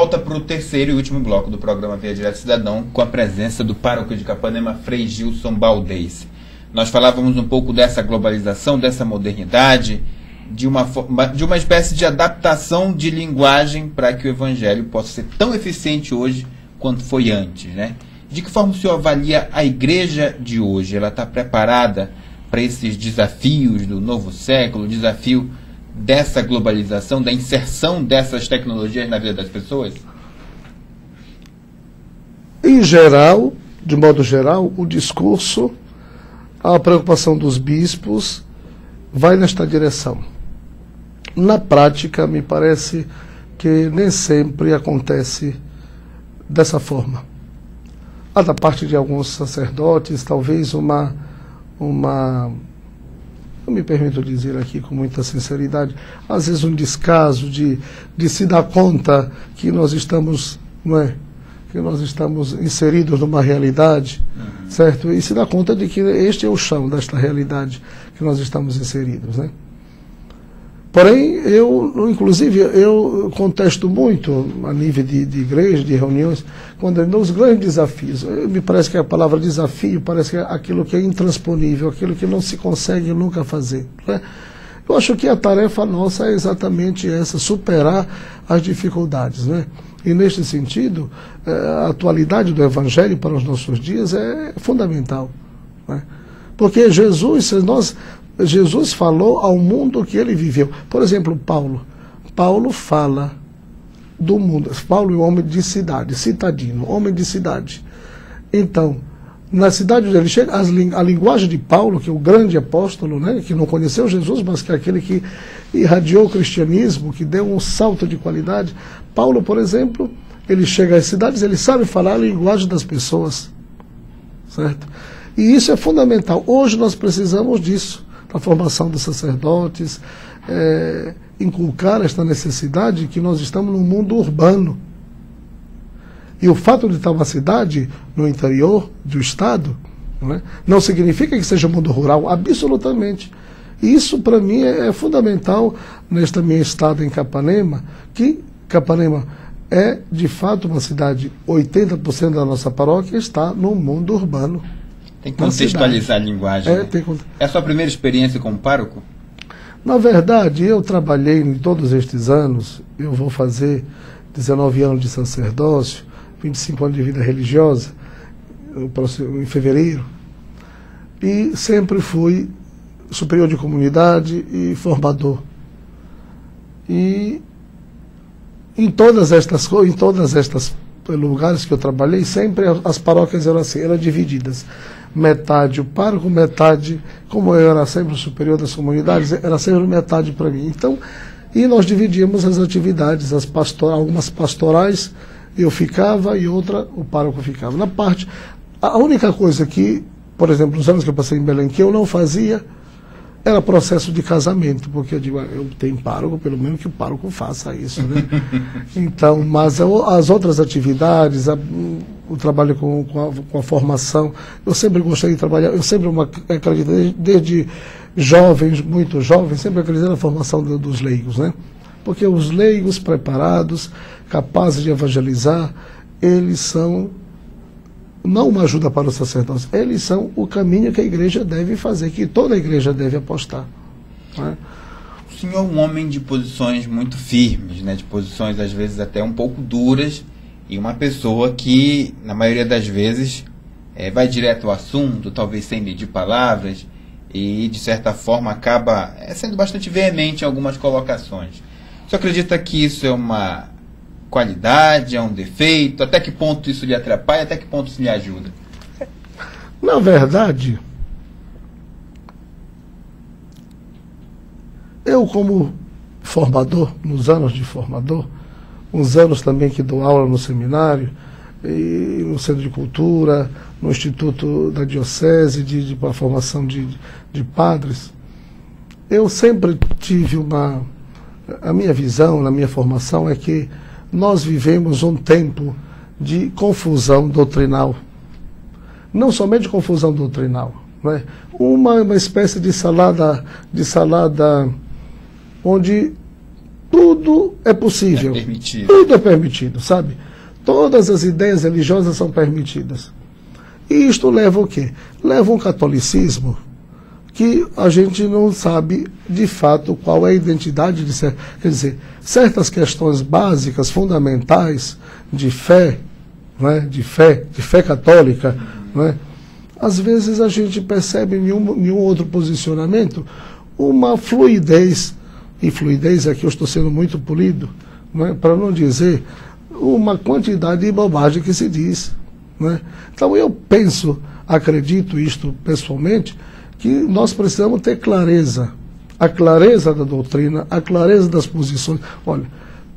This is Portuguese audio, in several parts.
volta para o terceiro e último bloco do programa Via Direto Cidadão, com a presença do pároco de Capanema, Frei Gilson Baldez. Nós falávamos um pouco dessa globalização, dessa modernidade, de uma espécie de adaptação de linguagem para que o evangelho possa ser tão eficiente hoje quanto foi antes, né? De que forma o senhor avalia a igreja de hoje? Ela está preparada para esses desafios do novo século, o desafio dessa globalização, da inserção dessas tecnologias na vida das pessoas? Em geral, de modo geral, o discurso, a preocupação dos bispos vai nesta direção. Na prática, me parece que nem sempre acontece dessa forma. Há da parte de alguns sacerdotes, talvez eu me permito dizer aqui com muita sinceridade, às vezes um descaso de se dar conta que nós estamos, não é, que nós estamos inseridos numa realidade, certo? E se dar conta de que este é o chão desta realidade que nós estamos inseridos, né? Porém, inclusive, eu contesto muito a nível de igreja, de reuniões, quando nos grandes desafios, me parece que a palavra desafio parece que é aquilo que é intransponível, aquilo que não se consegue nunca fazer, né? Eu acho que a tarefa nossa é exatamente essa, superar as dificuldades, né? E neste sentido, a atualidade do Evangelho para os nossos dias é fundamental, né? Porque Jesus falou ao mundo que ele viveu. Por exemplo, Paulo fala do mundo. Paulo é um homem de cidade, citadino, homem de cidade. Então, na cidade onde ele chega, a linguagem de Paulo, que é o grande apóstolo, né, que não conheceu Jesus, mas que é aquele que irradiou o cristianismo, que deu um salto de qualidade. Paulo, por exemplo, ele chega às cidades, ele sabe falar a linguagem das pessoas, certo? E isso é fundamental. Hoje nós precisamos disso, a formação dos sacerdotes, inculcar esta necessidade que nós estamos num mundo urbano. E o fato de estar uma cidade no interior do estado, não significa que seja um mundo rural, absolutamente. E isso, para mim, é fundamental nesta minha estada em Capanema, que Capanema é, de fato, uma cidade, 80% da nossa paróquia está no mundo urbano. Tem que contextualizar a linguagem. Né? É a sua primeira experiência como pároco? Na verdade, eu trabalhei em todos estes anos, eu vou fazer 19 anos de sacerdócio, 25 anos de vida religiosa, em fevereiro, e sempre fui superior de comunidade e formador. E em todas estas lugares que eu trabalhei, sempre as paróquias eram assim, eram divididas. Metade o pároco, metade, como eu era sempre o superior das comunidades, era sempre metade para mim. Então, e nós dividíamos as atividades, algumas pastorais eu ficava e outra o pároco ficava. Na parte, a única coisa que, por exemplo, nos anos que eu passei em Belém, que eu não fazia, era processo de casamento, porque eu digo, eu tenho pároco, pelo menos que o pároco faça isso, né? Então, mas as outras atividades, o trabalho com a formação, eu sempre gostei de trabalhar, eu sempre acreditei, desde jovens, muito jovens, sempre acreditei na formação dos leigos, né? Porque os leigos preparados, capazes de evangelizar, eles são não uma ajuda para os sacerdotes, eles são o caminho que a igreja deve fazer, que toda a igreja deve apostar, né? O senhor é um homem de posições muito firmes, né? De posições às vezes até um pouco duras, e uma pessoa que, na maioria das vezes, vai direto ao assunto, talvez sem medir palavras, e de certa forma acaba sendo bastante veemente em algumas colocações. O senhor acredita que isso é uma qualidade, é um defeito? Até que ponto isso lhe atrapalha? Até que ponto isso lhe ajuda? Na verdade, eu como formador, nos anos de formador, uns anos também que dou aula no seminário, e no Centro de Cultura, no Instituto da Diocese, para a formação de padres, eu sempre tive a minha visão, na minha formação, é que nós vivemos um tempo de confusão doutrinal. Não somente confusão doutrinal, né? Uma espécie de salada onde tudo é possível. É permitido. Tudo é permitido, sabe? Todas as ideias religiosas são permitidas. E isto leva o quê? Leva um catolicismo que a gente não sabe de fato qual é a identidade de ser. Quer dizer, certas questões básicas, fundamentais de fé, não é? de fé católica, não é? Às vezes a gente percebe em nenhum outro posicionamento uma fluidez, e fluidez aqui eu estou sendo muito polido, não é? Para não dizer uma quantidade de bobagem que se diz. Não é? Então eu penso, acredito isto pessoalmente, que nós precisamos ter clareza, a clareza da doutrina, a clareza das posições. Olha,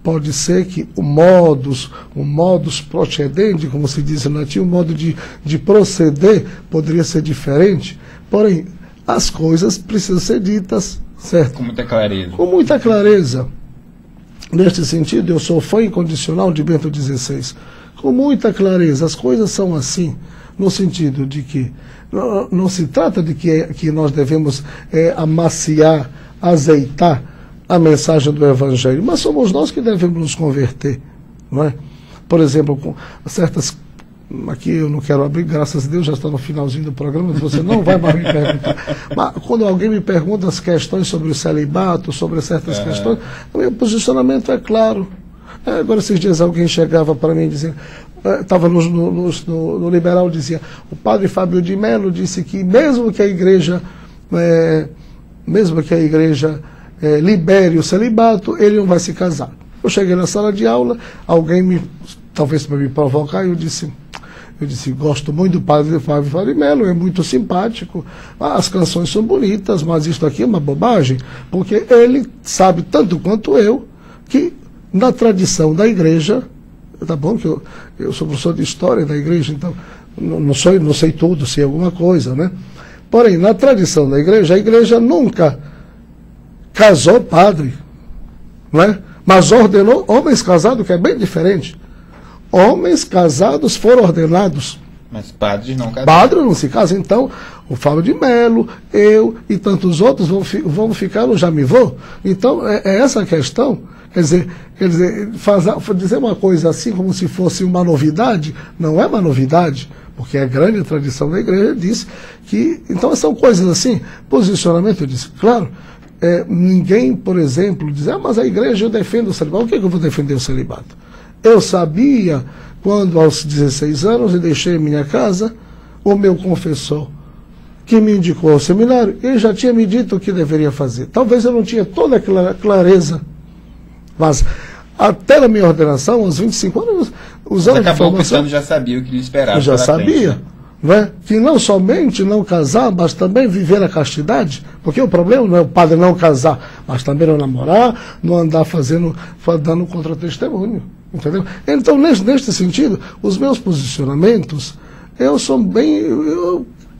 pode ser que o modus procedente, como se diz na latim, o modo de proceder poderia ser diferente, porém, as coisas precisam ser ditas, certo? Com muita clareza. Com muita clareza. Neste sentido, eu sou fã incondicional de Bento XVI. Com muita clareza, as coisas são assim, no sentido de que não se trata de que nós devemos amaciar, azeitar a mensagem do Evangelho, mas somos nós que devemos nos converter, não é? Por exemplo, com certas... Aqui eu não quero abrir, graças a Deus já está no finalzinho do programa, você não vai mais me perguntar. Mas quando alguém me pergunta as questões sobre o celibato, sobre certas questões, o meu posicionamento é claro. Agora, esses dias alguém chegava para mim dizendo, estava no Liberal, dizia, o padre Fábio de Mello disse que mesmo que a igreja libere o celibato, ele não vai se casar. Eu cheguei na sala de aula, alguém talvez para me provocar, eu disse, gosto muito do padre Fábio de Mello, é muito simpático, as canções são bonitas, mas isso aqui é uma bobagem, porque ele sabe tanto quanto eu que na tradição da igreja, tá bom que eu sou professor de história da igreja, então não sei tudo, sei alguma coisa, né? Porém, na tradição da igreja, a igreja nunca casou padre, não é? Mas ordenou homens casados, que é bem diferente. Homens casados foram ordenados. Mas padres não casam. Padre não se casa. Então, o Fábio de Mello, eu e tantos outros vão ficar no já me vou. Então, é essa a questão. Quer dizer dizer uma coisa assim como se fosse uma novidade, não é uma novidade, porque a grande tradição da igreja diz que... Então, são coisas assim, posicionamento, eu disse, claro, ninguém, por exemplo, diz, mas a igreja defende o celibato. O que eu vou defender o celibato? Eu sabia, quando aos 16 anos eu deixei minha casa, o meu confessor, que me indicou ao seminário, ele já tinha me dito o que deveria fazer. Talvez eu não tinha toda aquela clareza, mas até na minha ordenação, aos 25 anos, os anos de formação... Você já sabia o que lhe esperava. Eu já sabia, né? Que não somente não casar, mas também viver a castidade, porque o problema não é o padre não casar, mas também não namorar, não andar dando contra-testemunho. Entendeu? Então, neste sentido, os meus posicionamentos, eu sou bem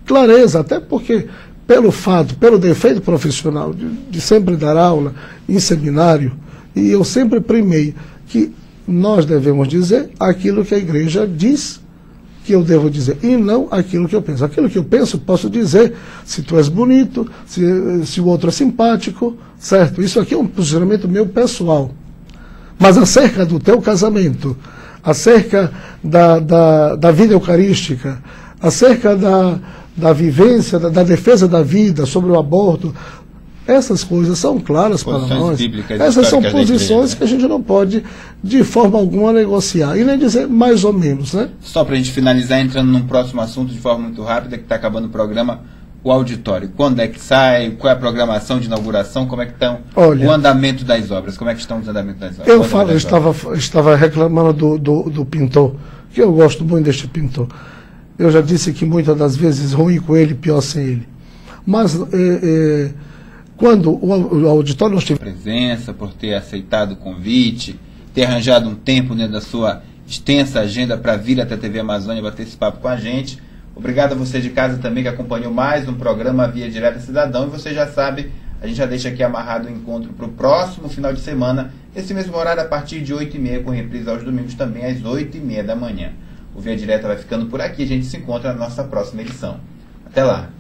clareza, até porque, pelo defeito profissional de sempre dar aula em seminário, e eu sempre primei que nós devemos dizer aquilo que a igreja diz que eu devo dizer, e não aquilo que eu penso. Aquilo que eu penso, posso dizer se tu és bonito, se o outro é simpático, certo? Isso aqui é um posicionamento meu pessoal. Mas acerca do teu casamento, acerca da vida eucarística, acerca da vivência, da defesa da vida, sobre o aborto, essas coisas são claras para nós. Essas são posições que a gente não pode, de forma alguma, negociar. E nem dizer mais ou menos, né? Só para a gente finalizar, entrando num próximo assunto de forma muito rápida, que está acabando o programa, o auditório. Quando é que sai? Qual é a programação de inauguração? Como é que estão o andamento das obras? Como é que estão os andamentos das obras? Eu estava reclamando do pintor, que eu gosto muito deste pintor. Eu já disse que muitas das vezes ruim com ele, pior sem ele. Mas quando o auditório nós tivemos presença, por ter aceitado o convite, ter arranjado um tempo dentro da sua extensa agenda para vir até a TV Amazônia bater esse papo com a gente. Obrigado a você de casa também que acompanhou mais um programa Via Direta Cidadão. E você já sabe, a gente já deixa aqui amarrado o encontro para o próximo final de semana, esse mesmo horário a partir de 8h30, com reprise aos domingos também às 8h30 da manhã. O Via Direta vai ficando por aqui, a gente se encontra na nossa próxima edição. Até lá!